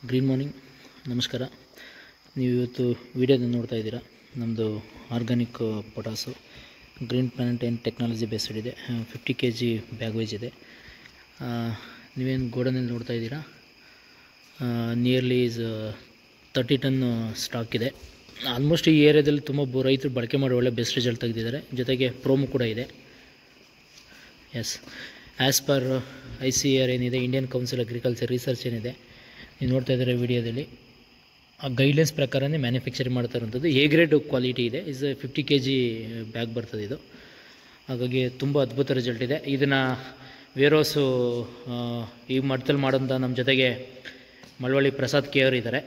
Green morning, ನಮಸ್ಕಾರ. ನೀವು ಇವತ್ತು ವಿಡಿಯೋದಲ್ಲಿ ನೋಡ್ತಾ ಇದ್ದೀರಾ. ನಮ್ಮದು ಆರ್ಗ್ಯಾನಿಕ್ ಪೊಟಾಸು ಗ್ರೀನ್ ಪ್ಲಾನೆಟ್ ಏನು ಟೆಕ್ನಾಲಜಿ ಬೇಸ್ಡ್ ಇದೆ. 50 kg ಬ್ಯಾಗ್ ವೈಸ್ ಇದೆ. ನೀವೇನು ಗೋಡನಲ್ಲಿ ನೋಡ್ತಾ ಇದ್ದೀರಾ. ನಿಯರ್ಲಿ 30 ಟನ್ ಸ್ಟಾಕ್ ಇದೆ. ಆಲ್ಮೋಸ್ಟ್ ಈ ಏರಿಯಾದಲ್ಲಿ ತುಂಬ ರೈತರು ಬಳಕೆ ಮಾಡಿ ಒಳ್ಳೆ ಬೆಸ್ಟ್ ರಿಸಲ್ಟ್ ತೆಗೆದಿದ್ದಾರೆ. ಜೊತೆಗೆ ಪ್ರೋಮೋ ಕೂಡ ಇದೆ. ಎಸ್, ಆ್ಯಸ್ ಪರ್ ICAR ಏನಿದೆ, ಇಂಡಿಯನ್ ಕೌನ್ಸಿಲ್ ಅಗ್ರಿಕಲ್ಚರ್ ರಿಸರ್ಚ್ ಏನಿದೆ, ನೀವು ನೋಡ್ತಾ ಇದ್ದಾರೆ ವಿಡಿಯೋದಲ್ಲಿ, ಆ ಗೈಡ್ಲೈನ್ಸ್ ಪ್ರಕಾರನೇ ಮ್ಯಾನುಫ್ಯಾಕ್ಚರಿಂಗ್ ಮಾಡ್ತಾ ಇರೋಂಥದ್ದು. ಎ ಗ್ರೇಡ್ ಕ್ವಾಲಿಟಿ ಇದೆ. 50 kg ಬ್ಯಾಗ್ ಬರ್ತದೆ ಇದು. ಹಾಗಾಗಿ ತುಂಬ ಅದ್ಭುತ ರಿಸಲ್ಟ್ ಇದೆ. ಇದನ್ನು ವೇರ್ಹೌಸು ಈ ಮಟ್ಟದಲ್ಲಿ ಮಾಡೋಂಥ ನಮ್ಮ ಜೊತೆಗೆ ಮಳವಳ್ಳಿ ಪ್ರಸಾದ್ KR ಇದ್ದಾರೆ.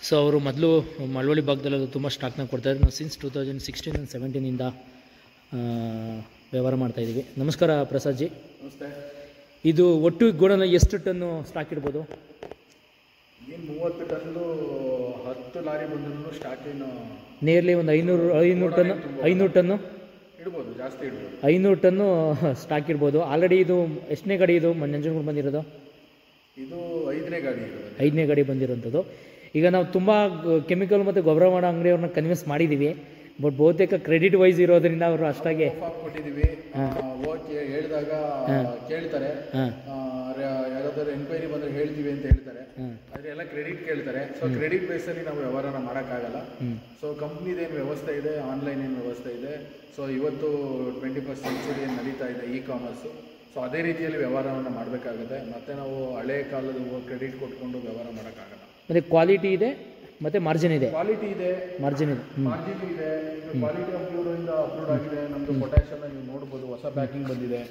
ಸೊ ಅವರು ಮೊದಲು ಮಳವಳ್ಳಿ ಭಾಗದಲ್ಲಿ ತುಂಬ ಸ್ಟಾಕ್ನ ಕೊಡ್ತಾಯಿದ್ರು. ನಾವು ಸಿನ್ಸ್ 2016 and 17ಇಂದ ವ್ಯವಹಾರ ಮಾಡ್ತಾಯಿದ್ದೀವಿ. ನಮಸ್ಕಾರ ಪ್ರಸಾದ್ ಜಿ. ನಮಸ್ತೆ. ಇದು ಒಟ್ಟು ಗೋಡನ ಎಷ್ಟು ಟನ್ನು ಸ್ಟಾಕ್ ಇಡ್ಬೋದು? ಏನು 30 ಟನ್ನು 10 ಲಾರಿ ಬಂದರೂ ಸ್ಟಾಕ್ ಏನು ನಿಯರ್ಲಿ ಒಂದು 500 ಟನ್ನು ಇಡ್ಬೋದು, ಜಾಸ್ತಿ ಇಡ್ಬೋದು. 500 ಟನ್ನು ಸ್ಟಾಕ್ ಇರ್ಬೋದು. ಆಲ್ರೆಡಿ ಇದು ಎಷ್ಟನೇ ಗಾಡಿ ಇದು ನಂಜನಗೂಡು ಬಂದಿರೋದು? ಇದು 5ನೇ ಗಾಡಿ ಇರೋದು. 5ನೇ ಗಾಡಿ ಬಂದಿರೋಂಥದ್ದು. ಈಗ ನಾವು ತುಂಬ ಕೆಮಿಕಲ್ ಮತ್ತು ಗೊಬ್ಬರ ಮಾಡೋ ಅಂಗಡಿಯವ್ರನ್ನ ಕನ್ವಿನ್ಸ್ ಮಾಡಿದ್ದೀವಿ. ಬಟ್ ಬಹುತೇಕ ಕ್ರೆಡಿಟ್ ವೈಸ್ ಇರೋದ್ರಿಂದ ಅವರು ಅಷ್ಟಾಗಿ ಕೊಟ್ಟಿದ್ದೀವಿ. ಓಕೆ ಹೇಳಿದಾಗ ಕೇಳ್ತಾರೆ, ಯಾರಾದರೂ ಎನ್ಕ್ವೈರಿ ಬಂದರೆ ಹೇಳ್ತೀವಿ ಅಂತ ಹೇಳ್ತಾರೆ. ಆದರೆ ಎಲ್ಲ ಕ್ರೆಡಿಟ್ ಕೇಳ್ತಾರೆ. ಸೊ ಕ್ರೆಡಿಟ್ ಬೇಸಲ್ಲಿ ನಾವು ವ್ಯವಹಾರನ ಮಾಡೋಕ್ಕಾಗಲ್ಲ. ಸೊ ಕಂಪ್ನಿದೇನು ವ್ಯವಸ್ಥೆ ಇದೆ, ಆನ್ಲೈನ್ ಏನು ವ್ಯವಸ್ಥೆ ಇದೆ. ಸೊ ಇವತ್ತು 21st ಸೆಂಚುರಿ ಏನು ನಡೀತಾ ಇದೆ ಇ-ಕಾಮರ್ಸು. ಸೊ ಅದೇ ರೀತಿಯಲ್ಲಿ ವ್ಯವಹಾರವನ್ನು ಮಾಡಬೇಕಾಗುತ್ತೆ. ಮತ್ತು ನಾವು ಹಳೆ ಕಾಲದ ಕ್ರೆಡಿಟ್ ಕೊಟ್ಕೊಂಡು ವ್ಯವಹಾರ ಮಾಡೋಕ್ಕಾಗಲ್ಲ. ಮತ್ತು ಕ್ವಾಲಿಟಿ ಇದೆ ಮತ್ತು ಮಾರ್ಜಿನ್ ಇದೆ. ಕ್ವಾಲಿಟಿ ಇದೆ, ಮಾರ್ಜಿನ್ ಇದೆ. ಇದೆ. ಕ್ವಾಲಿಟಿ ಇಂದ ಅಪ್ರೂವ್ಡ್ ಆಗಿದೆ. ನಮ್ಮದು ಪೊಟ್ಯಾಷಿಯನ್ನ ನೀವು ನೋಡ್ಬೋದು, ಹೊಸ ಪ್ಯಾಕಿಂಗ್ ಬಂದಿದೆ.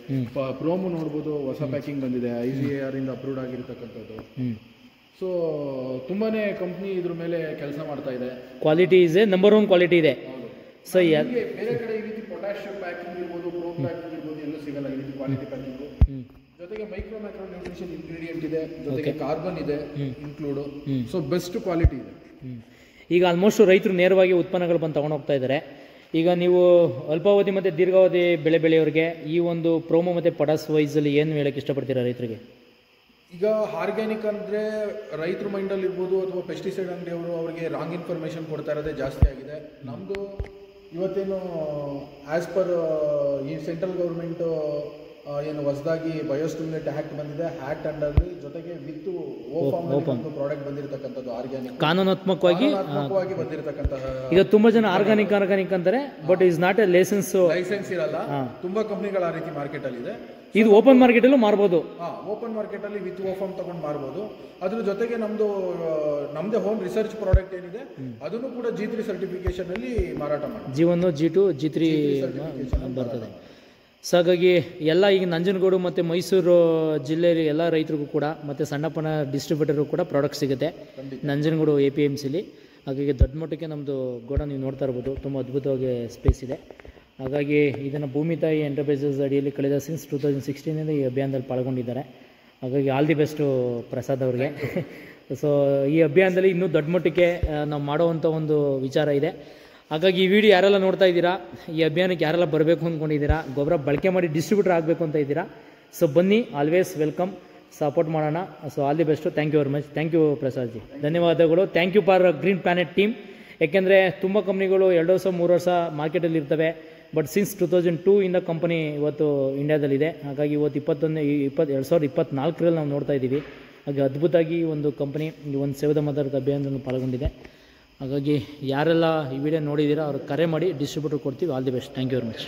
ಪ್ರೋಮೋ ನೋಡ್ಬೋದು, ಹೊಸ ಪ್ಯಾಕಿಂಗ್ ಬಂದಿದೆ. ICAR ಇಂದ ಅಪ್ರೂವ್ಡ್ ಆಗಿರ್ತಕ್ಕಂಥದ್ದು. ಸೊ ತುಂಬಾನೇ ಕಂಪ್ನಿ ಇದ್ರ ಮೇಲೆ ಕೆಲಸ ಮಾಡ್ತಾ ಇದೆ. ಕ್ವಾಲಿಟಿ ಇದೆ, ನಂಬರ್ 1 ಕ್ವಾಲಿಟಿ ಇದೆ. ಸೊ ಬೇರೆ ಕಡೆ ಈ ರೀತಿ ಪೊಟ್ಯಾಷಿಯಂ ಪ್ಯಾಕಿಂಗ್ ಇರ್ಬೋದು, ಪ್ರೋ ಪ್ಯಾಕಿಂಗ್ ಇರ್ಬೋದು, ಎಲ್ಲೂ ಸಿಗಲ್ಲ ಈ ರೀತಿ ಕ್ವಾಲಿಟಿ ಪ್ಯಾಕಿಂಗು. ಜೊತೆಗೆ ಮೈಕ್ರೋ ನ್ಯೂಟ್ರಿಷನ್ ಇಂಗ್ರೀಡಿಯೆಂಟ್ ಇದೆ, ಜೊತೆಗೆ ಕಾರ್ಬನ್ ಇದೆ ಇನ್ಕ್ಲೂಡು. ಸೊ ಬೆಸ್ಟ್ ಕ್ವಾಲಿಟಿ ಇದೆ. ಈಗ ಆಲ್ಮೋಸ್ಟ್ ರೈತರು ನೇರವಾಗಿ ಉತ್ಪನ್ನಗಳು ಬಂದು ತೊಗೊಂಡೋಗ್ತಾ ಇದ್ದಾರೆ. ಈಗ ನೀವು ಅಲ್ಪಾವಧಿ ಮತ್ತು ದೀರ್ಘಾವಧಿ ಬೆಳೆ ಬೆಳೆಯೋರಿಗೆ ಈ ಒಂದು ಪ್ರೋಮೋ ಮತ್ತು ಪೊಟಾಸ್ ವೈಸಲ್ಲಿ ಏನು ಹೇಳೋಕ್ಕೆ ಇಷ್ಟಪಡ್ತೀರಾ ರೈತರಿಗೆ? ಈಗ ಆರ್ಗ್ಯಾನಿಕ್ ಅಂದರೆ ರೈತರ ಮೈಂಡಲ್ಲಿ ಇರ್ಬೋದು, ಅಥವಾ ಪೆಸ್ಟಿಸೈಡ್ ಅಂಗಡಿಯವರು ಅವರಿಗೆ ರಾಂಗ್ ಇನ್ಫಾರ್ಮೇಷನ್ ಕೊಡ್ತಾ ಇರೋದೇ ಜಾಸ್ತಿ ಆಗಿದೆ. ನಮ್ಮದು ಇವತ್ತೇನು ಆ್ಯಸ್ ಪರ್ ಈ ಸೆಂಟ್ರಲ್ ಗೌರ್ಮೆಂಟು ಏನು ಹೊಸದಾಗಿ ಬಯೋಸ್ಟಿಮ್ಯುಲೇಟ್ ಆ್ಯಕ್ಟ್ ಬಂದಿದೆ. ಆ್ಯಕ್ಟ್ ಅಂಡರ್ಲಿ ಜೊತೆಗೆ ವಿತ್ ಓಫಾರ್ಮ್ ಪ್ರಾಡಕ್ಟ್ ಬಂದಿರತಕ್ಕಂಥದ್ದು ಆರ್ಗ್ಯಾನಿಕ್, ಕಾನೂನಾತ್ಮಕವಾಗಿ ಬಂದಿರತಕ್ಕಂತಹ. ಈಗ ತುಂಬಾ ಜನ ಆರ್ಗ್ಯಾನಿಕ್ ಅಂತಾರೆ, but is not a license ಇರಲ್ಲ. ತುಂಬಾ ಕಂಪ್ನಿಗಳು ಆ ರೀತಿ ಮಾರ್ಕೆಟ್ ಅಲ್ಲಿ ಇದೆ. ಇದು ಓಪನ್ ಮಾರ್ಕೆಟ್ ಅಲ್ಲೂ ಮಾರ್ಬೋದು. ಓಪನ್ ಮಾರ್ಕೆಟ್ ಅಲ್ಲಿ ವಿತ್ ಓಫಾರ್ಮ್ ತಗೊಂಡು ಮಾರ್ಬೋದು. ಅದ್ರ ಜೊತೆಗೆ ನಮ್ದೇ ಹೋಮ್ ರಿಸರ್ಚ್ ಪ್ರಾಡಕ್ಟ್ ಏನಿದೆ ಅದನ್ನು ಕೂಡ G3 ಸರ್ಟಿಫಿಕೇಶನ್ ಅಲ್ಲಿ ಮಾರಾಟ ಮಾಡಿ. G1, G2, G3 ಬರ್ತದೆ. ಸೊ ಹಾಗಾಗಿ ಎಲ್ಲ ಈಗ ನಂಜನಗೂಡು ಮತ್ತು ಮೈಸೂರು ಜಿಲ್ಲೆಯಲ್ಲಿ ಎಲ್ಲ ರೈತರಿಗೂ ಕೂಡ ಮತ್ತು ಸಣ್ಣಪ್ಪನ ಡಿಸ್ಟ್ರಿಬ್ಯೂಟರ್ಗೂ ಕೂಡ ಪ್ರಾಡಕ್ಟ್ ಸಿಗುತ್ತೆ ನಂಜನಗೂಡು APMCಲಿ. ಹಾಗಾಗಿ ದೊಡ್ಡ ಮಟ್ಟಕ್ಕೆ ನಮ್ಮದು ಗೋಡ ನೀವು ನೋಡ್ತಾ ಇರ್ಬೋದು, ತುಂಬ ಅದ್ಭುತವಾಗಿ ಸ್ಪೇಸ್ ಇದೆ. ಹಾಗಾಗಿ ಇದನ್ನು ಭೂಮಿ ತಾಯಿ ಎಂಟರ್ಪ್ರೈಸಸ್ ಅಡಿಯಲ್ಲಿ ಕಳೆದ ಸಿನ್ಸ್ 2016ಇಂದ ಈ ಅಭಿಯಾನದಲ್ಲಿ ಪಾಲ್ಗೊಂಡಿದ್ದಾರೆ. ಹಾಗಾಗಿ ಆಲ್ ದಿ ಬೆಸ್ಟು ಪ್ರಸಾದ್ ಅವ್ರಿಗೆ. ಸೊ ಈ ಅಭಿಯಾನದಲ್ಲಿ ಇನ್ನೂ ದೊಡ್ಡ ಮಟ್ಟಕ್ಕೆ ನಾವು ಮಾಡೋವಂಥ ಒಂದು ವಿಚಾರ ಇದೆ. ಹಾಗಾಗಿ ಈ ವಿಡಿಯೋ ಯಾರೆಲ್ಲ ನೋಡ್ತಾ ಇದ್ದೀರಾ, ಈ ಅಭಿಯಾನಕ್ಕೆ ಯಾರೆಲ್ಲ ಬರಬೇಕು ಅಂದ್ಕೊಂಡಿದ್ದೀರಾ, ಗೊಬ್ಬರ ಬಳಕೆ ಮಾಡಿ ಡಿಸ್ಟ್ರಿಬ್ಯೂಟರ್ ಆಗಬೇಕು ಅಂತ ಇದ್ದೀರಾ, ಸೊ ಬನ್ನಿ, ಆಲ್ವೇಸ್ ವೆಲ್ಕಮ್, ಸಪೋರ್ಟ್ ಮಾಡೋಣ. So all the best. Thank you very much. Thank you Prasad ji, ಧನ್ಯವಾದಗಳು. Thank you for green planet team. ಯಾಕೆಂದರೆ ತುಂಬ ಕಂಪ್ನಿಗಳು 2 ವರ್ಷ 3 ವರ್ಷ ಮಾರ್ಕೆಟಲ್ಲಿ ಇರ್ತವೆ. ಬಟ್ ಸಿನ್ಸ್ 2002ಇಂದ ಕಂಪನಿ ಇವತ್ತು ಇಂಡಿಯಾದಲ್ಲಿದೆ. ಹಾಗಾಗಿ ಇವತ್ತು 2024ರಲ್ಲಿ ನಾವು ನೋಡ್ತಾ ಇದ್ದೀವಿ. ಹಾಗೆ ಅದ್ಭುತವಾಗಿ ಒಂದು ಕಂಪನಿ ಈ ಒಂದು ಸೇವ್ ದ ಮದರ್ ಅಭಿಯಾನದಲ್ಲಿ ಪಾಲ್ಗೊಂಡಿದೆ. ಹಾಗಾಗಿ ಯಾರೆಲ್ಲ ಈ ವಿಡಿಯೋ ನೋಡಿದ್ದೀರಾ ಅವ್ರಿಗೆ ಕರೆ ಮಾಡಿ ಡಿಸ್ಟ್ರಿಬ್ಯೂಟರ್ ಕೊಡ್ತೀವಿ. All the best. Thank you very much.